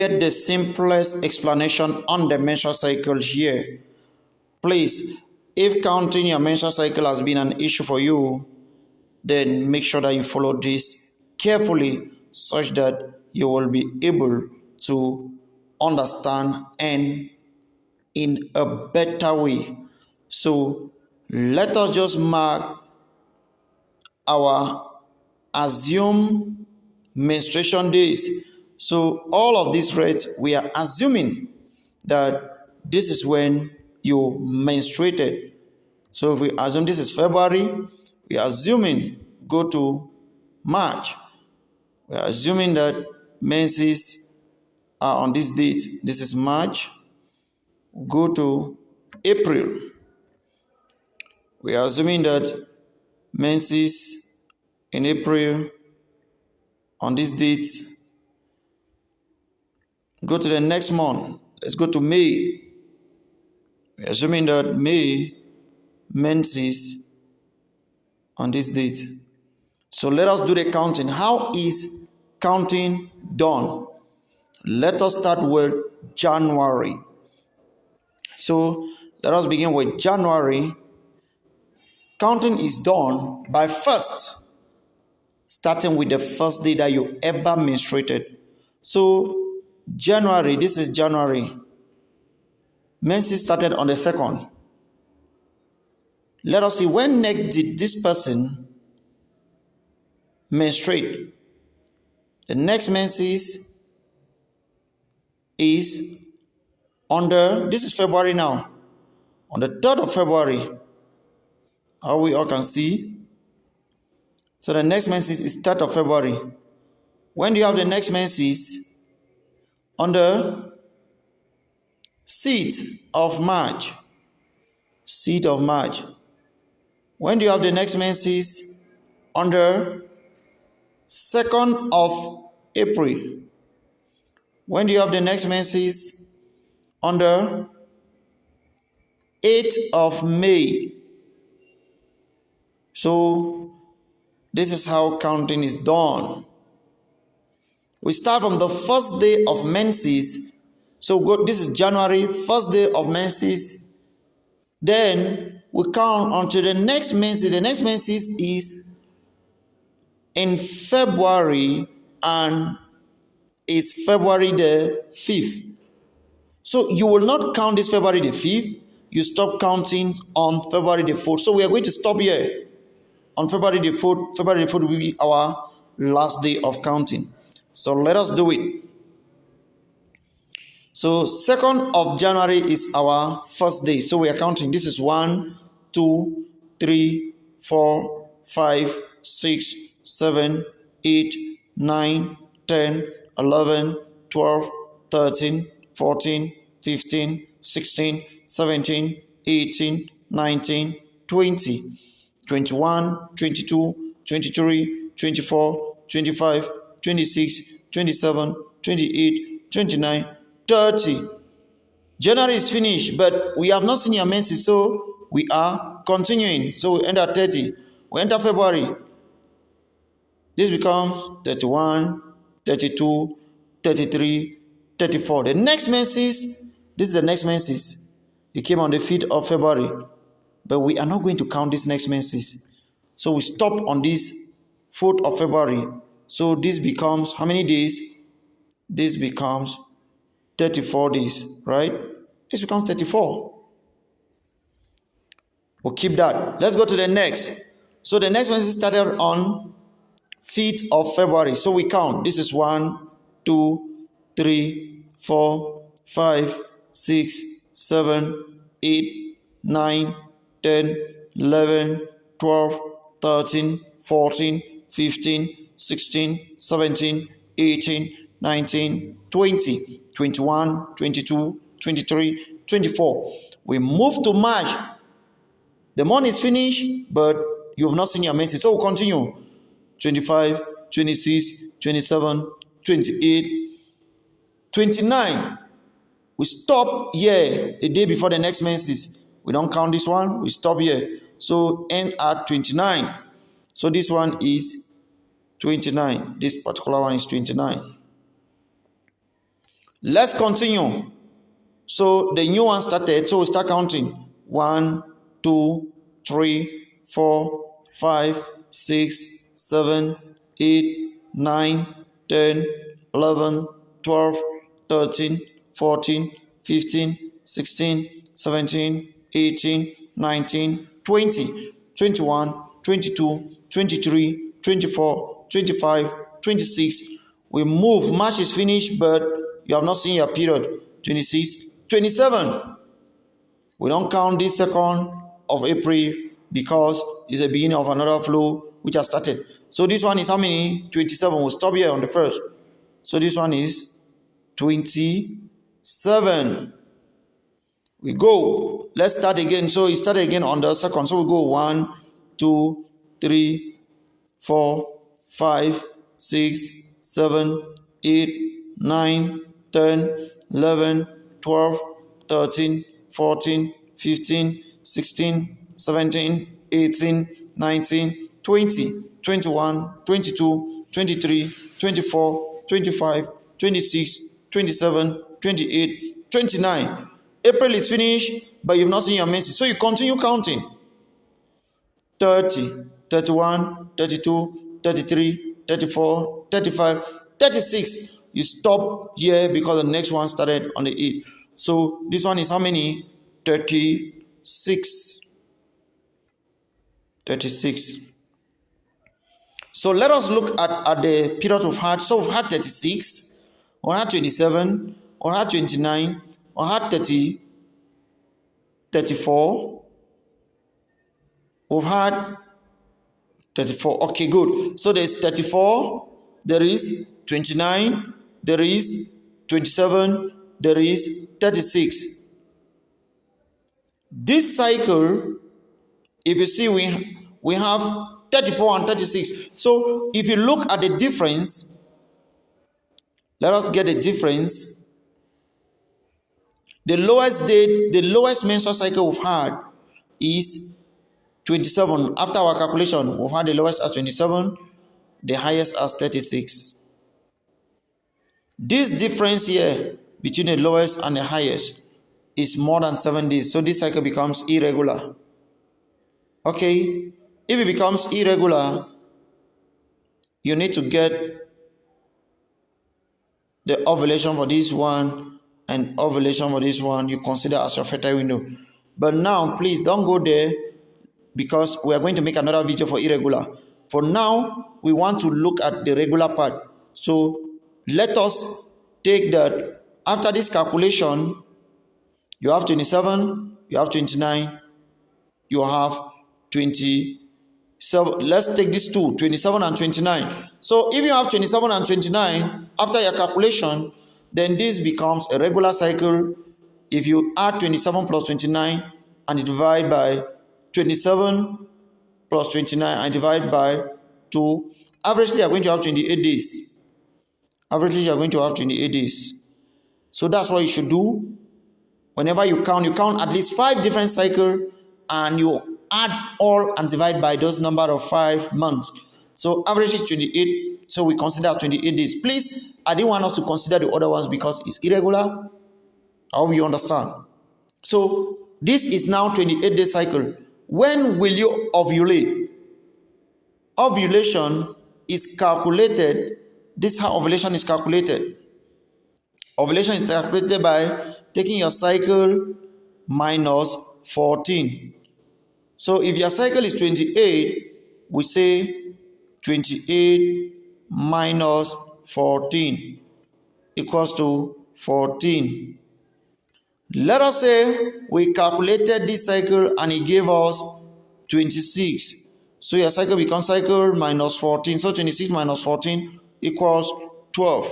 Get the simplest explanation on the menstrual cycle here. Please, if counting your menstrual cycle has been an issue for you, then make sure that you follow this carefully such that you will be able to understand and in a better way. So let us just mark our assumed menstruation days. So all of these rates, we are assuming that this is when you menstruated. So if we assume this is February, we are assuming go to March. We are assuming that menses are on this date. This is March. Go to April. We are assuming that menses in April on this date. Go to the next month. Let's go to May. We're assuming that May menses on this date. So let us do the counting. How is counting done? Let us start with January. So let us begin with January. Counting is done by first starting with the first day that you ever menstruated. So January, this is January. Menses started on the 2nd. Let us see, when next did this person menstruate? The next menses is this is February now, on the 3rd of February. How we all can see. So the next menses is 3rd of February. When do you have the next menses? On the 6th of March. 6th of March. When do you have the next menses? On the 2nd of April. When do you have the next menses? On the 8th of May. So this is how counting is done. We start from the first day of menses. So this is January, first day of menses. Then we count until the next menses. The next menses is in February and is February the 5th. So you will not count this February the 5th. You stop counting on February the 4th. So we are going to stop here. On February the 4th, February the 4th will be our last day of counting. So let us do it. So 2nd of January is our first day. So we are counting. This is 1, 2, 3, 4, 5, 6, 7, 8, 9, 10, 11, 12, 13, 14, 15, 16, 17, 18, 19, 20. 21, 22, 23, 24, 25, 26, 27, 28, 29, 30. January is finished, but we have not seen your menses, so we are continuing. So we enter 30. We enter February. This becomes 31, 32, 33, 34. The next menses, this is the next menses. It came on the 5th of February. But we are not going to count this next menses. So we stop on this 4th of February. So this becomes how many days? This becomes 34 days, right? This becomes 34. We'll keep that. Let's go to the next. So the next menses started on 5th of February. So we count. This is 1, 2, 3, 4, 5, 6, 7, 8, 9, 10, 11, 12, 13, 14, 15, 16, 17, 18, 19, 20, 21, 22, 23, 24. We move to March. The month is finished, but you have not seen your menses. So we'll continue. 25, 26, 27, 28, 29. We stop here a day before the next menses. We don't count this one. We stop here. So end at 29. So this one is 29. This particular one is 29. Let's continue. So the new one started. So we start counting. 1, 2, 3, 4, 5, 6, 7, 8, 9, 10, 11, 12, 13, 14, 15, 16, 17, 18, 19, 20, 21, 22, 23, 24, 25, 26. We move. March is finished, but you have not seen your period. 26, 27. We don't count this 2nd of April because it's the beginning of another flow which has started. So this one is how many? 27. We'll stop here on the 1st. So this one is 27. We go. Let's start again. So it started again on the 2nd. So we go 1, 2, 3, 4, 5, 6, 7, 8, 9, 10, 11, 12, 13, 14, 15, 16, 17, 18, 19, 20, 21, 22, 23, 24, 25, 26, 27, 28, 29. April is finished, but you've not seen your menses. So you continue counting. 30, 31, 32, 33, 34, 35, 36. You stop here because the next one started on the 8th. So this one is how many? 36. 36. So let us look at the period of heart. So we've had 36, we had 27, we had 29, we had 30, 34, we've had 34. Okay, good. So there's 34, there is 29, there is 27, there is 36. This cycle, if you see, we have 34 and 36. So if you look at the difference, let us get the difference. The lowest date, the lowest menstrual cycle we've had is 27. After our calculation, we've had the lowest as 27, the highest as 36. This difference here between the lowest and the highest is more than 7 days. So this cycle becomes irregular. Okay, if it becomes irregular, you need to get the ovulation for this one and ovulation for this one. You consider as your fertile window. But now, please don't go there because we are going to make another video for irregular. For now, we want to look at the regular part. So let us take that. After this calculation, you have 27, you have 29, you have 27. Let's take these two, 27 and 29. So if you have 27 and 29, after your calculation, then this becomes a regular cycle. If you add 27 plus 29 and you divide by 27 plus 29 and divide by 2, averagely you are going to have 28 days. Averagely you are going to have 28 days. So that's what you should do. Whenever you count at least 5 different cycles and you add all and divide by those number of 5 months. So average is 28. So we consider 28 days. Please, I didn't want us to consider the other ones because it's irregular. I hope you understand. So this is now 28-day cycle. When will you ovulate? Ovulation is calculated. This is how ovulation is calculated. Ovulation is calculated by taking your cycle minus 14. So if your cycle is 28, we say 28 minus 14 equals to 14. Let us say we calculated this cycle and it gave us 26. So your cycle becomes cycle minus 14. So 26 minus 14 equals 12.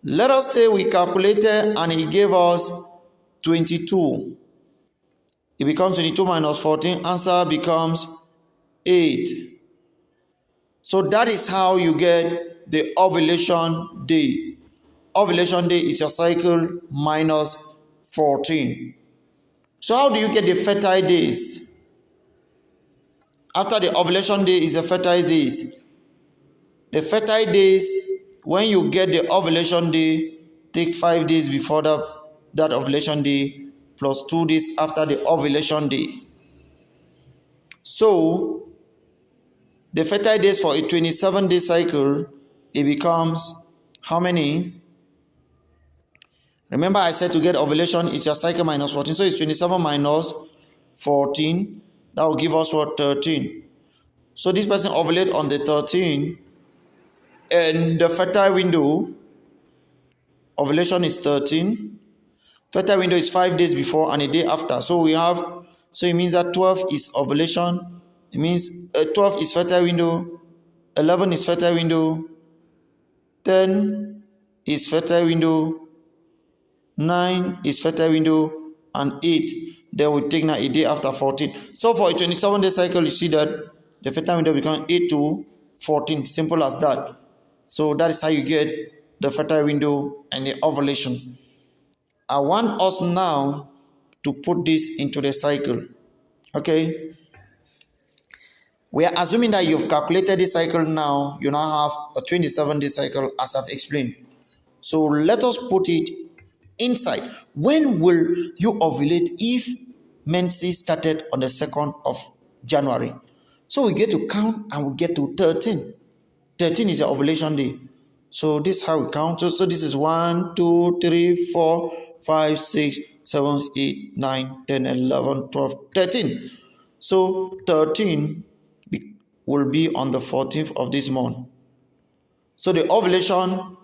Let us say we calculated and it gave us 22. It becomes 22 minus 14. Answer becomes 8. So that is how you get the ovulation day. Ovulation day is your cycle minus 14. So how do you get the fertile days? After the ovulation day is the fertile days. The fertile days, when you get the ovulation day, take 5 days before that ovulation day plus 2 days after the ovulation day. So the fertile days for a 27-day cycle, it becomes how many? Remember I said to get ovulation is your cycle minus 14. So it's 27 minus 14. That will give us what? 13. So this person ovulate on the 13, and the fertile window, ovulation is 13. Fertile window is 5 days before and a day after. So it means that 12 is ovulation. It means 12 is fertile window, 11 is fertile window, 10 is fertile window, 9 is fertile window, and 8. Then we take now a day after 14. So for a 27-day cycle, you see that the fertile window becomes 8 to 14. Simple as that. So that is how you get the fertile window and the ovulation. I want us now to put this into the cycle. Okay? We are assuming that you've calculated this cycle now. You now have a 27-day cycle as I've explained. So let us put it inside. When will you ovulate if menses started on the 2nd of January? So we get to count and we get to 13. 13 is your ovulation day. So this is how we count. So this is 1, 2, 3, 4, 5, 6, 7, 8, 9, 10, 11, 12, 13. So 13 will be on the 14th of this month. So the ovulation,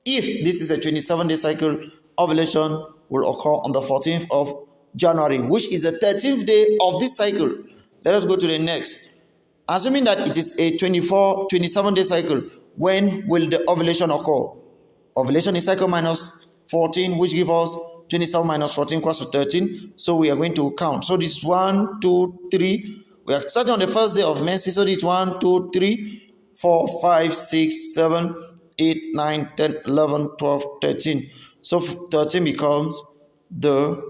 if this is a 27-day cycle, ovulation will occur on the 14th of January, which is the 13th day of this cycle. Let us go to the next. Assuming that it is a 27-day cycle, when will the ovulation occur? Ovulation is cycle minus 14, which gives us 27 minus 14 equals to 13. So we are going to count. So this is 1, 2, 3. We are starting on the first day of menses. So this is 1, 2, 3, 4, 5, 6, 7, 8, 9, 10, 11, 12, 13. So 13 becomes the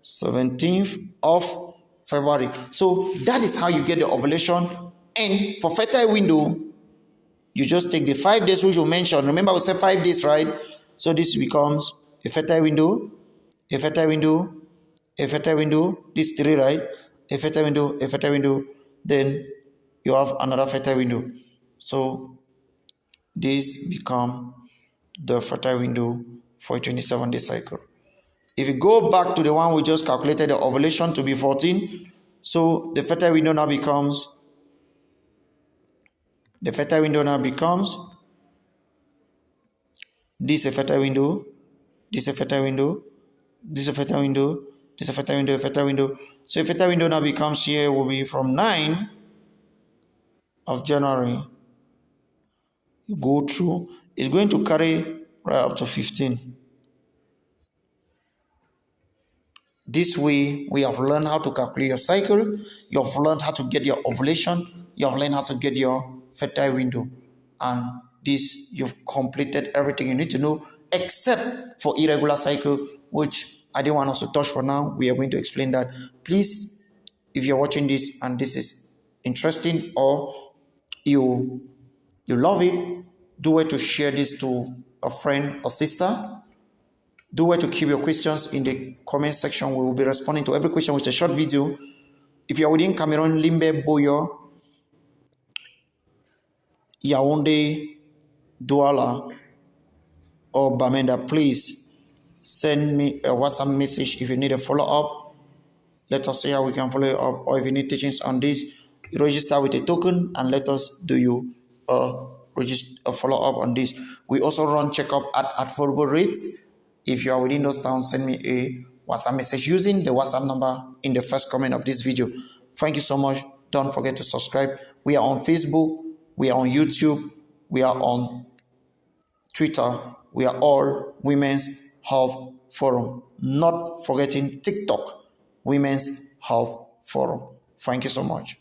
17th of February. So that is how you get the ovulation. And for fertile window, you just take the 5 days which you mentioned. Remember, we said 5 days, right? So this becomes a fertile window, a fertile window, a fertile window. This 3, right? A fertile window, a fertile window. Then you have another fertile window. So this become the fertile window for a 27-day cycle. If you go back to the one we just calculated the ovulation to be 14, so the fertile window now becomes this a fertile window, this a fertile window, this a fertile window, this a fertile window, a fertile window. So a fertile window now becomes here will be from 9 of January. You go through, it's going to carry right up to 15. This way, we have learned how to calculate your cycle. You have learned how to get your ovulation. You have learned how to get your fertile window. And this, you've completed everything you need to know, except for irregular cycle, which I didn't want us to touch for now. We are going to explain that. Please, if you're watching this and this is interesting or you love it, do it to share this to a friend or sister. Do it to keep your questions in the comment section. We will be responding to every question with a short video. If you are within Cameroon, Limbe, Boyo, Yaoundé, Douala, or Bamenda, please send me a WhatsApp message if you need a follow-up. Let us see how we can follow you up. Or if you need teachings on this, register with a token and let us do you a follow-up on this. We also run checkup at affordable rates. If you are within those towns, send me a WhatsApp message using the WhatsApp number in the first comment of this video. Thank you so much. Don't forget to subscribe. We are on Facebook. We are on YouTube. We are on Twitter. We are all Women's Health Forum. Not forgetting TikTok, Women's Health Forum. Thank you so much.